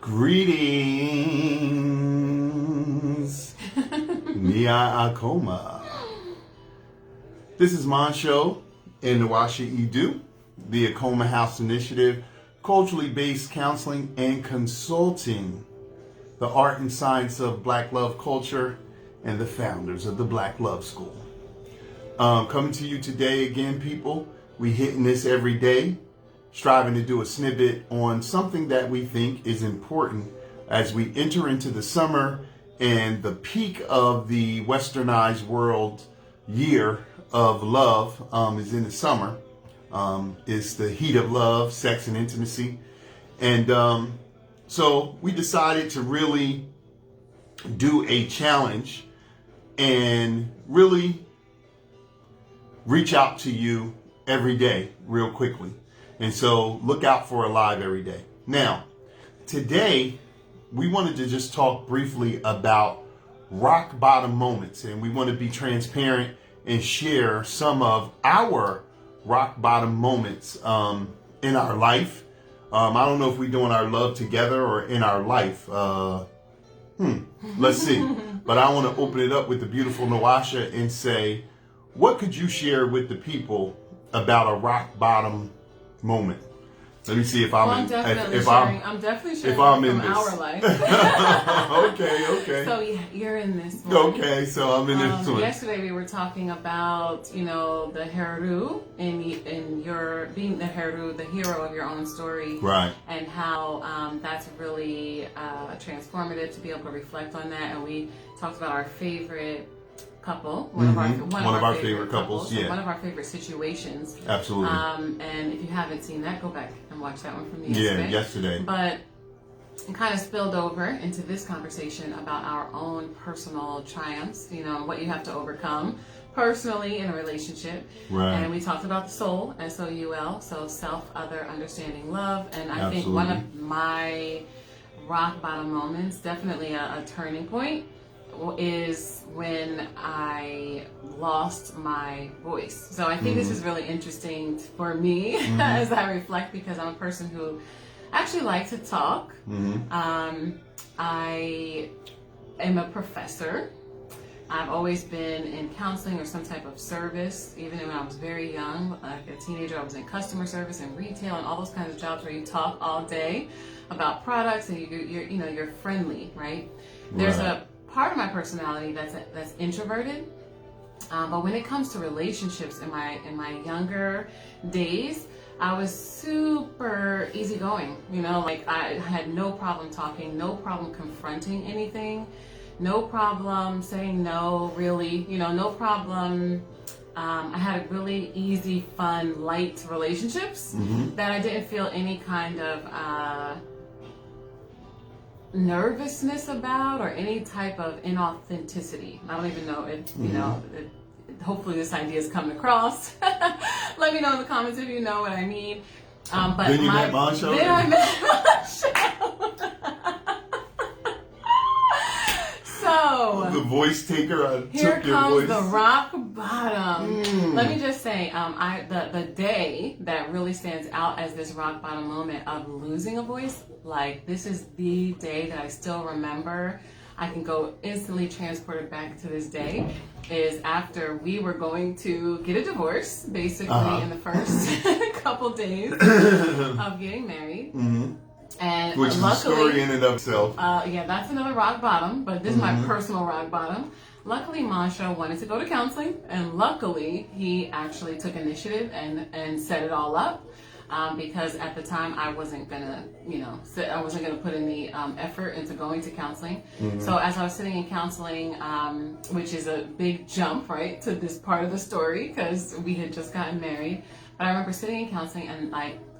Greetings, Nia Akoma. This is Montsho and Nwasha, the Akoma House Initiative, culturally based counseling and consulting, the art and science of Black love culture, and the founders of the Black Love School. Coming to you today again, people. We hitting this every day, striving to do a snippet on something that we think is important as we enter into the summer and the peak of the westernized world year of love is in the summer. It's the heat of love, sex, and intimacy. And so we decided to really do a challenge and really reach out to you every day real quickly. And so look out for a live every day. Now, today we wanted to just talk briefly about rock bottom moments, and we want to be transparent and share some of our rock bottom moments in our life. I don't know if we're doing our love together or in our life. Let's see. But I want to open it up with the beautiful Nwasha and say, what could you share with the people about a rock bottom moment? Let me see if I'm definitely sharing from in our life. Okay. So you're in this one. Okay, so I'm in this one. Yesterday we were talking about, the heru in your being the heru, the hero of your own story, right? And how that's really transformative to be able to reflect on that. And we talked about our favorite couple, one of our favorite couples, yeah. One of our favorite situations. Absolutely. And if you haven't seen that, go back and watch that one from yesterday. Yeah, yesterday. But it kind of spilled over into this conversation about our own personal triumphs, what you have to overcome personally in a relationship. Right. And we talked about the soul, S-O-U-L, so self, other, understanding, love. And I Absolutely. think one of my rock bottom moments, definitely a turning point, is when I lost my voice. So I think this is really interesting for me as I reflect, because I'm a person who actually likes to talk. I am a professor. I've always been in counseling or some type of service. Even when I was very young, like a teenager, I was in customer service and retail and all those kinds of jobs where you talk all day about products and you're friendly, right? There's a part of my personality that's introverted, but when it comes to relationships in my younger days, I was super easygoing. Like I had no problem talking, no problem confronting anything, no problem saying no, really, no problem. I had a really easy, fun, light relationships that I didn't feel any kind of nervousness about, or any type of inauthenticity. I don't even know if hopefully this idea is coming across. Let me know in the comments if you know what I mean. But then you met Montsho? Then I met Montsho. So the voice taker. Here comes the rock bottom. Let me just say, the day that really stands out as this rock bottom moment of losing a voice, like this is the day that I still remember. I can go instantly transported back to this day, is after we were going to get a divorce, basically in the first couple days of getting married. And which is a story in and of itself. Yeah, that's another rock bottom, but this is my personal rock bottom. Luckily, Montsho wanted to go to counseling, and luckily, he actually took initiative and set it all up. Because at the time I wasn't gonna, put any effort into going to counseling. So as I was sitting in counseling, which is a big jump, right, to this part of the story, because we had just gotten married. But I remember sitting in counseling and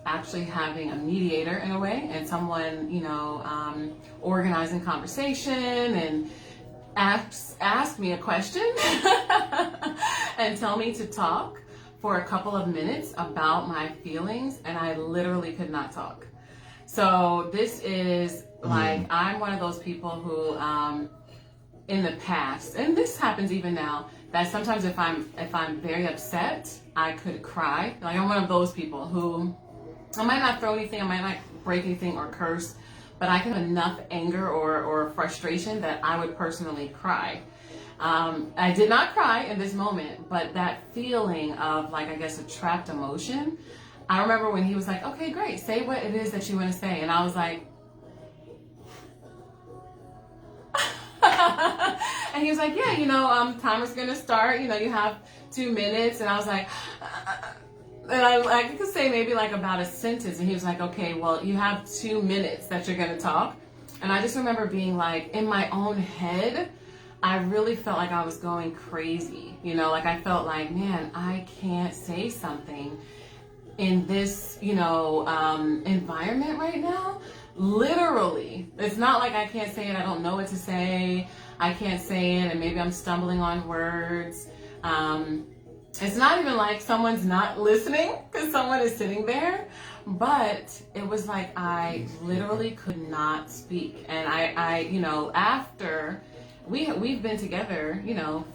actually having a mediator in a way, and someone, organizing conversation and ask me a question and tell me to talk for a couple of minutes about my feelings, and I literally could not talk. So this is I'm one of those people who in the past, and this happens even now, that sometimes if I'm very upset, I could cry. Like I'm one of those people who I might not throw anything, I might not break anything or curse, but I can have enough anger or frustration that I would personally cry. I did not cry in this moment, but that feeling of like, I guess, a trapped emotion. I remember when he was like, okay, great, say what it is that you want to say. And I was like, and he was like, yeah, timer's going to start, you have 2 minutes. And I was like, and I could say maybe like about a sentence. And he was like, okay, well, you have 2 minutes that you're going to talk. And I just remember being like, in my own head, I really felt like I was going crazy. Like I felt like, man, I can't say something in this, environment right now. Literally. It's not like I can't say it. I don't know what to say. I can't say it. And maybe I'm stumbling on words. It's not even like someone's not listening because someone is sitting there. But it was like I literally could not speak. And I after we've been together,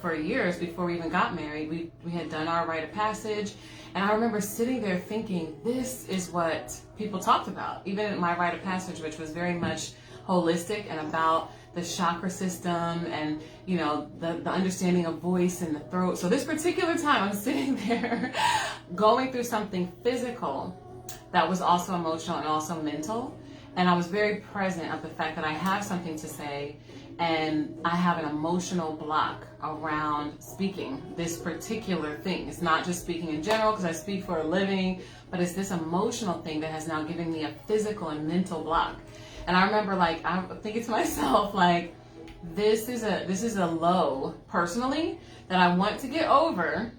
for years before we even got married. We had done our rite of passage. And I remember sitting there thinking, this is what people talked about. Even in my rite of passage, which was very much holistic and about the chakra system and, the understanding of voice and the throat. So this particular time, I'm sitting there going through something physical that was also emotional and also mental. And I was very present of the fact that I have something to say and I have an emotional block around speaking this particular thing. It's not just speaking in general because I speak for a living, but it's this emotional thing that has now given me a physical and mental block. And I remember I'm thinking to myself, this is a low personally that I want to get over,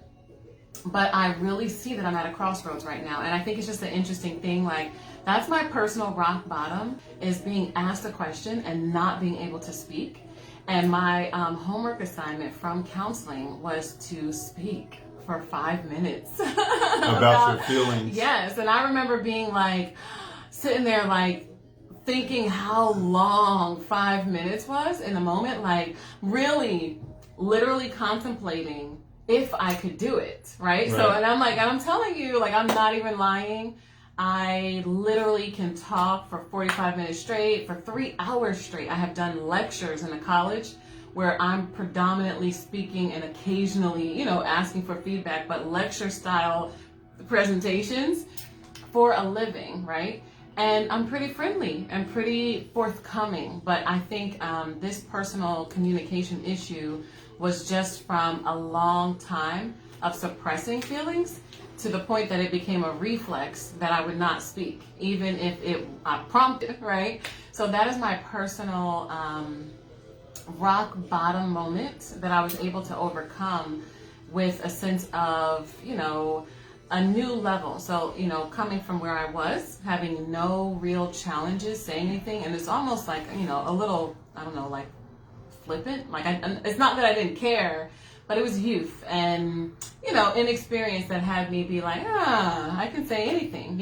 but I really see that I'm at a crossroads right now. And I think it's just an interesting thing. That's my personal rock bottom, is being asked a question and not being able to speak. And my homework assignment from counseling was to speak for 5 minutes. About your feelings. Yes. And I remember being sitting there thinking how long 5 minutes was in the moment, really, literally contemplating if I could do it, right? So, and I'm telling you, I'm not even lying. I literally can talk for 45 minutes straight, for 3 hours straight. I have done lectures in a college where I'm predominantly speaking and occasionally, asking for feedback, but lecture style presentations for a living, right? And I'm pretty friendly and pretty forthcoming, but I think this personal communication issue was just from a long time of suppressing feelings to the point that it became a reflex that I would not speak, even if it prompted, right? So that is my personal rock bottom moment that I was able to overcome with a sense of, a new level. So, coming from where I was, having no real challenges saying anything, and it's almost like, a little, I don't know, flippant. It's not that I didn't care, but it was youth and, inexperience that had me be I can say anything,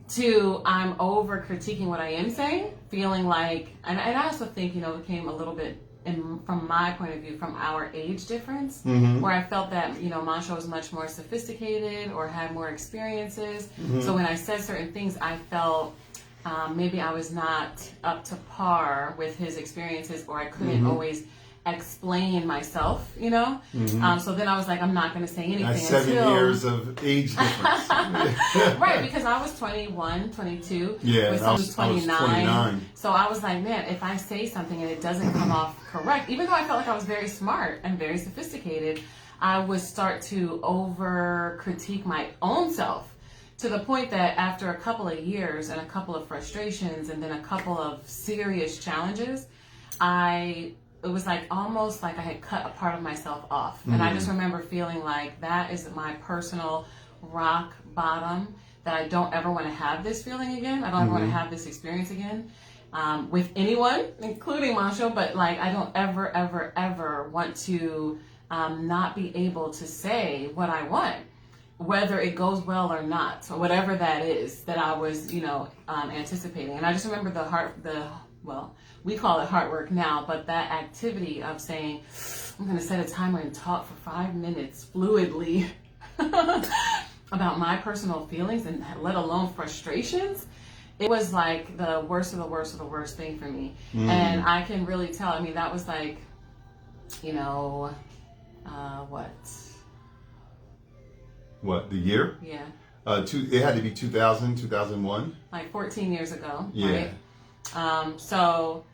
to I'm over critiquing what I am saying, feeling and I also think, it came a little bit from my point of view, from our age difference, where I felt that, Montsho was much more sophisticated or had more experiences. So when I said certain things, I felt maybe I was not up to par with his experiences, or I couldn't always explain myself, So then I was I'm not going to say anything. That's 7 years of age difference. Right, because I was 21, 22. Yeah, with I was 29. So I was man, if I say something and it doesn't come off correct, even though I felt like I was very smart and very sophisticated, I would start to over critique my own self, to the point that after a couple of years and a couple of frustrations and then a couple of serious challenges, it was almost like I had cut a part of myself off. And I just remember feeling that is my personal rock bottom, that I don't ever want to have this feeling again. I don't ever want to have this experience again with anyone, including Montsho, but I don't ever, ever, ever want to not be able to say what I want, whether it goes well or not, or whatever that is that I was, anticipating. And I just remember we call it heart work now, but that activity of saying, I'm going to set a timer and talk for 5 minutes fluidly about my personal feelings and let alone frustrations. it was like the worst of the worst of the worst thing for me. And I can really tell. I mean, that was like, you know, what? What, the year? Yeah. It had to be 2000, 2001. Like 14 years ago. Yeah. Right? So.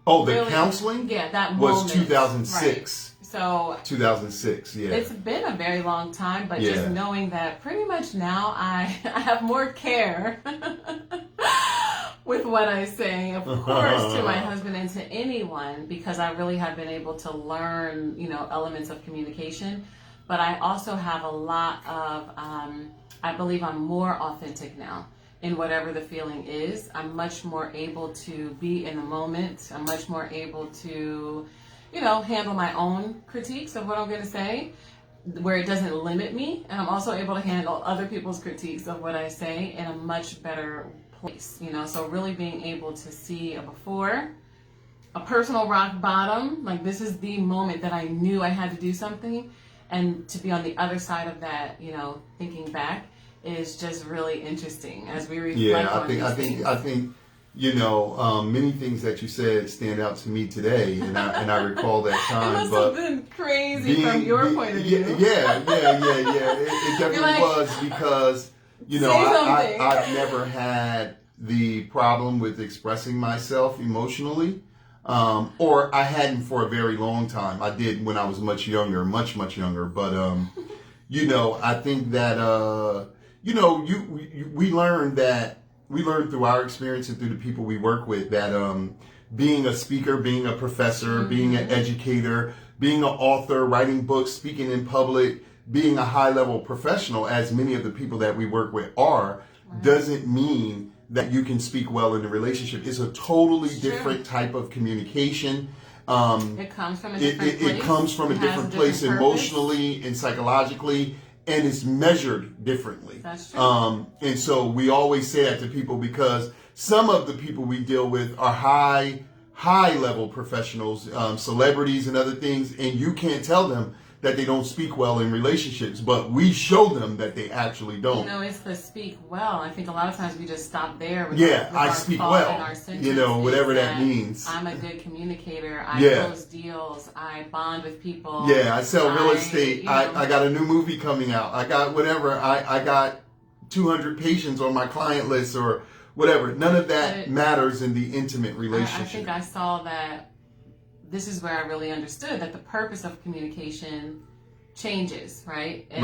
Oh, the really, counseling? Yeah, that was moment. 2006. Right. So 2006, yeah. It's been a very long time, but Yeah. just knowing that pretty much now I have more care with what I say, of course, to my husband and to anyone, because I really have been able to learn, you know, elements of communication. But I also have a lot of, I believe I'm more authentic now in whatever the feeling is. I'm much more able to be in the moment. I'm much more able to, you know, handle my own critiques of what I'm going to say, where it doesn't limit me. And I'm also able to handle other people's critiques of what I say in a much better place, you know. So really being able to see a before, a personal rock bottom, like this is the moment that I knew I had to do something, and to be on the other side of that, you know, thinking back is just really interesting as we reflect on these things. I think, you know, many things that you said stand out to me today, and I recall that time. It must but have been crazy from your point of view. Yeah. It definitely like, was, because, you know, I've never had the problem with expressing myself emotionally, or I hadn't for a very long time. I did when I was much younger, much younger. But you know, I think that you know, we learned through our experience and through the people we work with that being a speaker, being a professor, being an educator, being an author, writing books, speaking in public, being a high-level professional, as many of the people that we work with are, doesn't mean that you can speak well in a relationship. It's a totally different type of communication. It comes from a different place. It comes from a different place emotionally and psychologically, and it's measured differently. That's true. And so we always say that to people, because some of the people we deal with are high level professionals, celebrities and other things, and you can't tell them that they don't speak well in relationships, but we show them that they actually don't. You know, it's the speak well. I think a lot of times we just stop there. With I speak well. You know, whatever that means. I'm a good communicator. I close deals. I bond with people. Yeah, I sell real estate. I got a new movie coming out. I got whatever. I got 200 patients on my client list or whatever. None of that matters in the intimate relationship. I think I saw that. This is where I really understood that the purpose of communication changes, right? And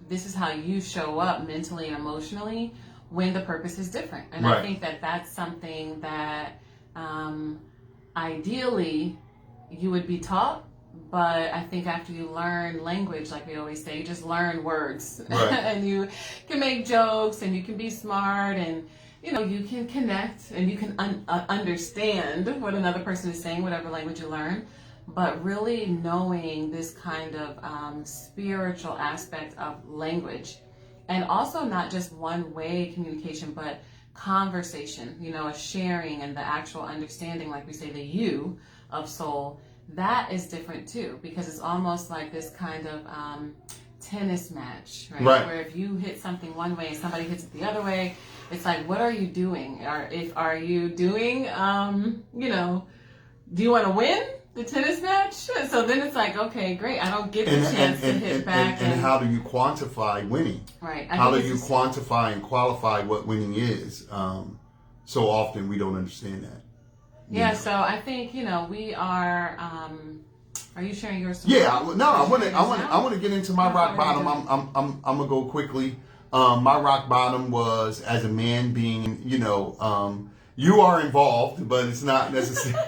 this is how you show up mentally and emotionally when the purpose is different. And I think that that's something that ideally you would be taught, but I think after you learn language, like we always say, you just learn words. And you can make jokes and you can be smart, and you know, you can connect and you can understand what another person is saying, whatever language you learn. But really knowing this kind of spiritual aspect of language, and also not just one-way communication, but conversation, you know, a sharing and the actual understanding, like we say, the you of soul, that is different too, because it's almost like this kind of tennis match, right? Where if you hit something one way and somebody hits it the other way, it's like, what are you doing? Are you doing, you know, do you want to win the tennis match? So then it's like, okay, great. I don't get the chance to hit back. And how do you quantify winning? Right. How do you quantify and qualify what winning is? So often we don't understand that. Yeah. So I think, you know, we are. Are you sharing your story? Yeah. No. I want to get into my rock bottom. I'm gonna go quickly. My rock bottom was as a man being, you know, you are involved, but it's not necessarily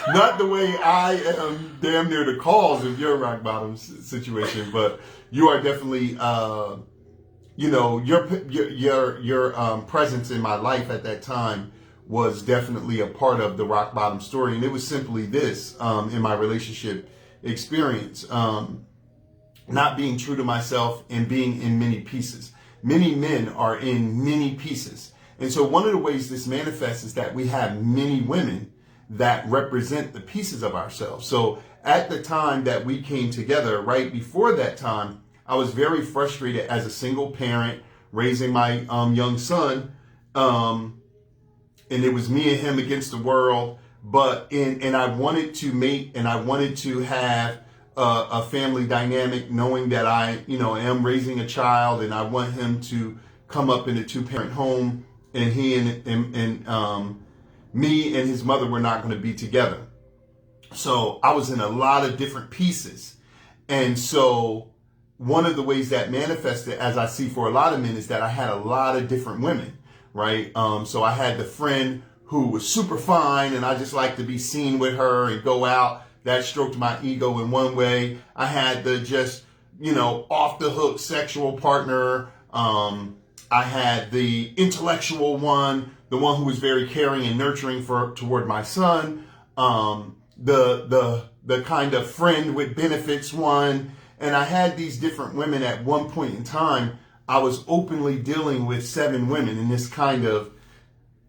not the way I am damn near the cause of your rock bottom situation, but you are definitely, you know, your presence in my life at that time was definitely a part of the rock bottom story. And it was simply this, in my relationship experience, not being true to myself and being in many pieces. Many men are in many pieces. And so one of the ways this manifests is that we have many women that represent the pieces of ourselves. So at the time that we came together, right before that time, I was very frustrated as a single parent, raising my young son, and it was me and him against the world. But and I wanted to have a family dynamic, knowing that I am raising a child, and I want him to come up in a 2-parent home, and he and me and his mother were not going to be together. So I was in a lot of different pieces. And so one of the ways that manifested, as I see for a lot of men, is that I had a lot of different women, right? So I had the friend who was super fine, and I just liked to be seen with her and go out. That stroked my ego in one way. I had the just, off the hook sexual partner. I had the intellectual one, the one who was very caring and nurturing toward my son. The kind of friend with benefits one. And I had these different women. At one point in time, I was openly dealing with 7 women in this kind of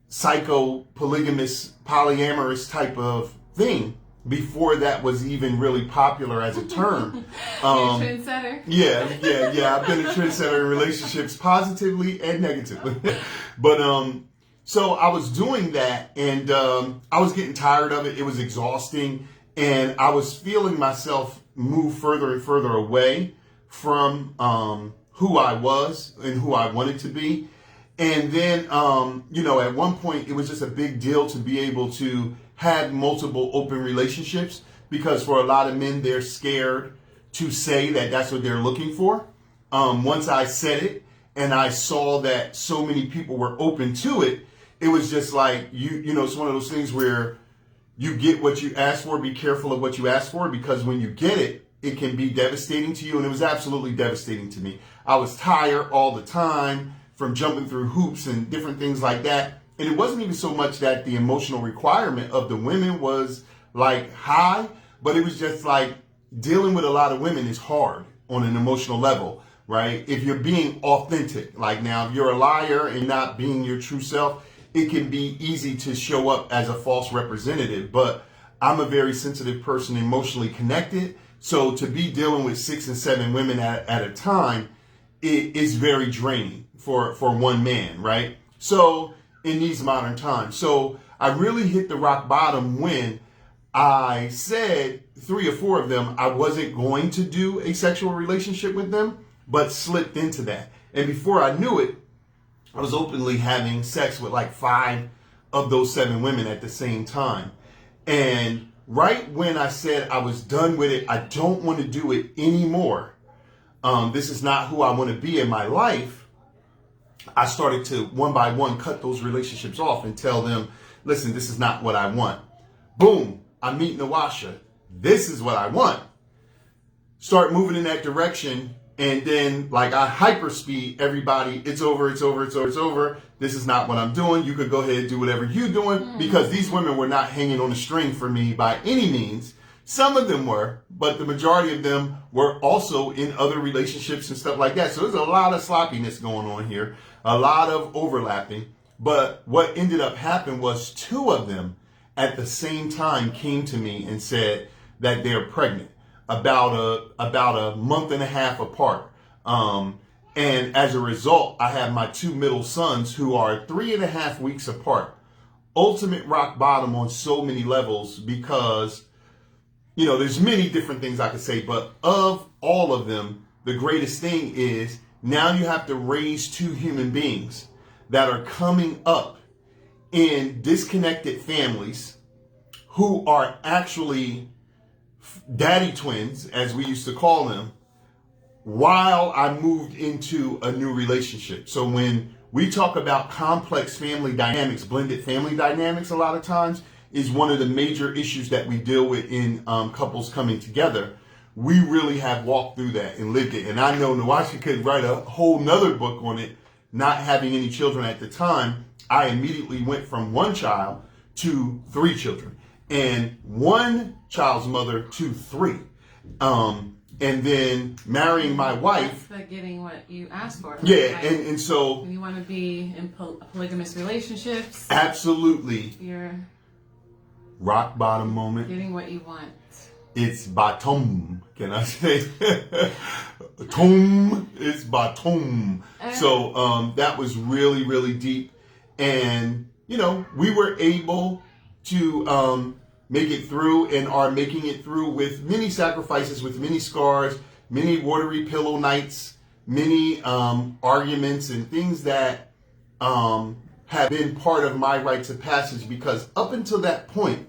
psycho polygamous polyamorous type of thing, before that was even really popular as a term. You're a trendsetter. Yeah. I've been a trendsetter in relationships, positively and negatively. But so I was doing that, and I was getting tired of it. It was exhausting, and I was feeling myself move further and further away from who I was and who I wanted to be. And then, at one point, it was just a big deal to be able to have multiple open relationships, because for a lot of men, they're scared to say that that's what they're looking for. Once I said it and I saw that so many people were open to it, it was just like, it's one of those things where you get what you ask for. Be careful of what you ask for, because when you get it, it can be devastating to you. And it was absolutely devastating to me. I was tired all the time from jumping through hoops and different things like that. And it wasn't even so much that the emotional requirement of the women was like high, but it was just like dealing with a lot of women is hard on an emotional level, right? If you're being authentic, like now, if you're a liar and not being your true self, it can be easy to show up as a false representative. But I'm a very sensitive person, emotionally connected. So to be dealing with 6 and 7 women at a time, it is very draining for one man, right? So in these modern times. So I really hit the rock bottom when I said 3 or 4 of them, I wasn't going to do a sexual relationship with them, but slipped into that. And before I knew it, I was openly having sex with like 5 of those 7 women at the same time. And right when I said I was done with it, I don't want to do it anymore. This is not who I want to be in my life. I started to one by one cut those relationships off and tell them, listen, this is not what I want. Boom, I meet Nwasha. This is what I want. Start moving in that direction. And then like I hyperspeed everybody. It's over. This is not what I'm doing. You could go ahead and do whatever you're doing, because these women were not hanging on a string for me by any means. Some of them were, but the majority of them were also in other relationships and stuff like that. So there's a lot of sloppiness going on here, a lot of overlapping. But what ended up happening was 2 of them at the same time came to me and said that they're pregnant about a month and a half apart. And as a result, I have my 2 middle sons who are 3.5 weeks apart. Ultimate rock bottom on so many levels, because there's many different things I could say, but of all of them, the greatest thing is now you have to raise 2 human beings that are coming up in disconnected families who are actually daddy twins, as we used to call them, while I moved into a new relationship. So when we talk about complex family dynamics, blended family dynamics, a lot of times is one of the major issues that we deal with in couples coming together. We really have walked through that and lived it. And I know Nwasha could write a whole nother book on it. Not having any children at the time, I immediately went from 1 child to 3 children, and 1 child's mother to 3. And then marrying my wife. That's getting what you asked for. Yeah, right? and so. When you want to be in polygamous relationships. Absolutely. You're rock bottom moment. Getting what you want. It's batum. Can I say? Tom. It's batum. So that was really, really deep. And, you know, we were able to make it through and are making it through with many sacrifices, with many scars, many watery pillow nights, many arguments and things that have been part of my rites of passage, because up until that point,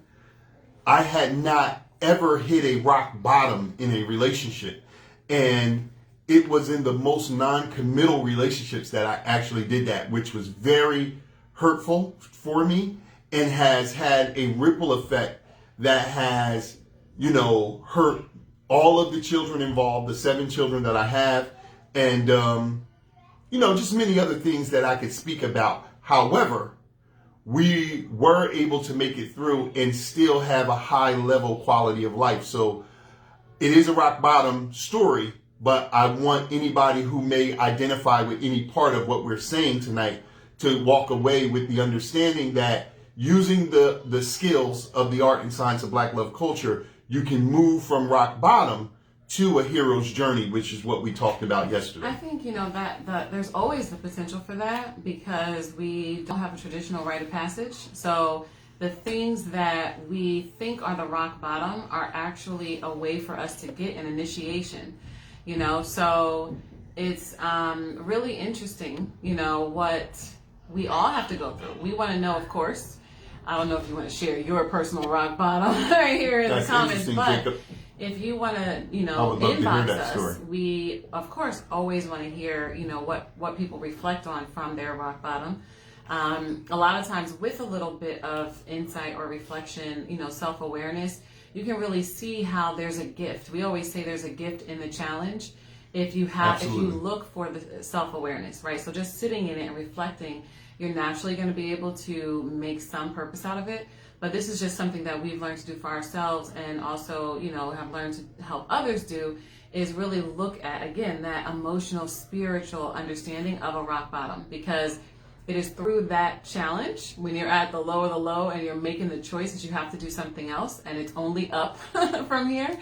I had not ever hit a rock bottom in a relationship. And it was in the most non-committal relationships that I actually did that, which was very hurtful for me and has had a ripple effect that has, you know, hurt all of the children involved, the 7 children that I have, and, you know, just many other things that I could speak about. However, we were able to make it through and still have a high level quality of life. So it is a rock bottom story, but I want anybody who may identify with any part of what we're saying tonight to walk away with the understanding that using the skills of the art and science of Black love culture, you can move from rock bottom to a hero's journey, which is what we talked about yesterday. I think, you know, that there's always the potential for that, because we don't have a traditional rite of passage. So the things that we think are the rock bottom are actually a way for us to get an initiation, you know. So it's really interesting, you know, what we all have to go through. We want to know, of course. I don't know if you want to share your personal rock bottom right here in the comments, but Jacob, if you want to, you know, inbox us, story. We, of course, always want to hear, you know, what people reflect on from their rock bottom. A lot of times with a little bit of insight or reflection, you know, self-awareness, you can really see how there's a gift. We always say there's a gift in the challenge if you have, Absolutely. If you look for the self-awareness, right? So just sitting in it and reflecting, you're naturally going to be able to make some purpose out of it. But this is just something that we've learned to do for ourselves, and also, you know, have learned to help others do, is really look at, again, that emotional, spiritual understanding of a rock bottom. Because it is through that challenge, when you're at the low of the low and you're making the choice that you have to do something else and it's only up from here,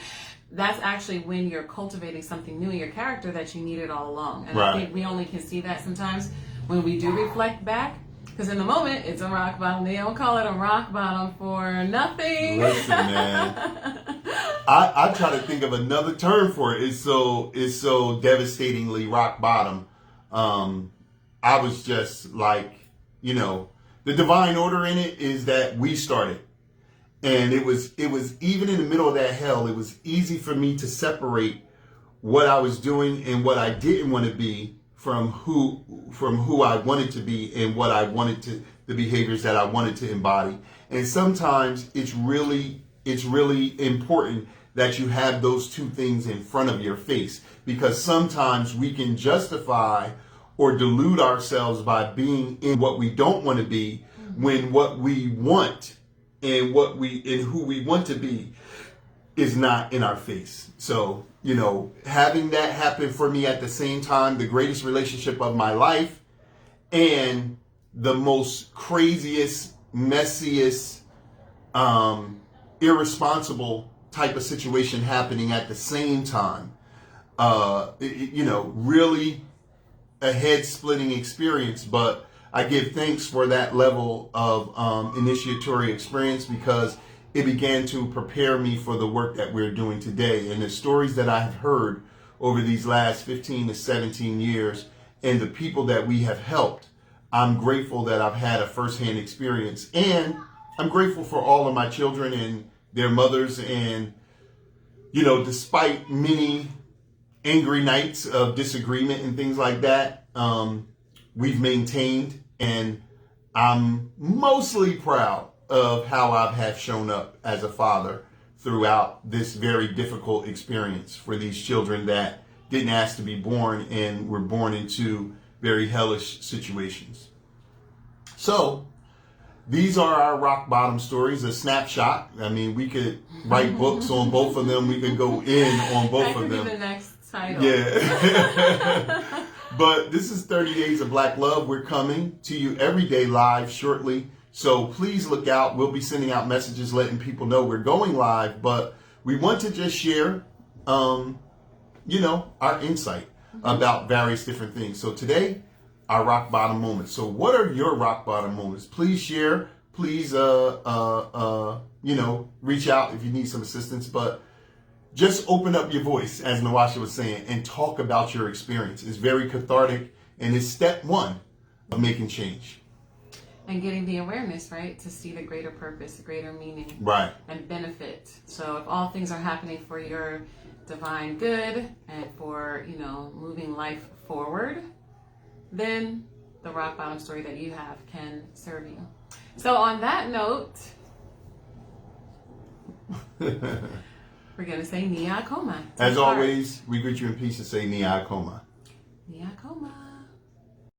that's actually when you're cultivating something new in your character that you needed all along. And right. I think we only can see that sometimes when we do reflect back, because in the moment it's a rock bottom. They don't call it a rock bottom for nothing. Listen, man, I try to think of another term for it. It's so devastatingly rock bottom. I was just like, you know, the divine order in it is that we started. And it was even in the middle of that hell, it was easy for me to separate what I was doing and what I didn't want to be from who I wanted to be and what I wanted to, the behaviors that I wanted to embody. And sometimes it's really important that you have those two things in front of your face, because sometimes we can justify or delude ourselves by being in what we don't want to be, when what we want and who we want to be is not in our face. So, you know, having that happen for me at the same time, the greatest relationship of my life and the most craziest, messiest, irresponsible type of situation happening at the same time, you know, really a head-splitting experience. But I give thanks for that level of initiatory experience, because it began to prepare me for the work that we're doing today. And the stories that I have heard over these last 15 to 17 years and the people that we have helped, I'm grateful that I've had a firsthand experience. And I'm grateful for all of my children and their mothers. And, you know, despite many angry nights of disagreement and things like that, we've maintained, and I'm mostly proud of how I have shown up as a father throughout this very difficult experience for these children that didn't ask to be born and were born into very hellish situations. So these are our rock bottom stories, a snapshot. I mean, we could write books on both of them. We could go in on both of them. That could be the next title. Yeah. But this is 30 Days of Black Love. We're coming to you every day live shortly. So please look out. We'll be sending out messages letting people know we're going live, but we want to just share, our insight about various different things. So today, our rock bottom moments. So what are your rock bottom moments? Please share. Please, reach out if you need some assistance. But just open up your voice, as Nwasha was saying, and talk about your experience. It's very cathartic, and it's step one of making change. And getting the awareness, right, to see the greater purpose, the greater meaning, right, and benefit. So if all things are happening for your divine good and for, moving life forward, then the rock bottom story that you have can serve you. So on that note, we're going to say Akoma. As always, we greet you in peace and say Akoma. Akoma.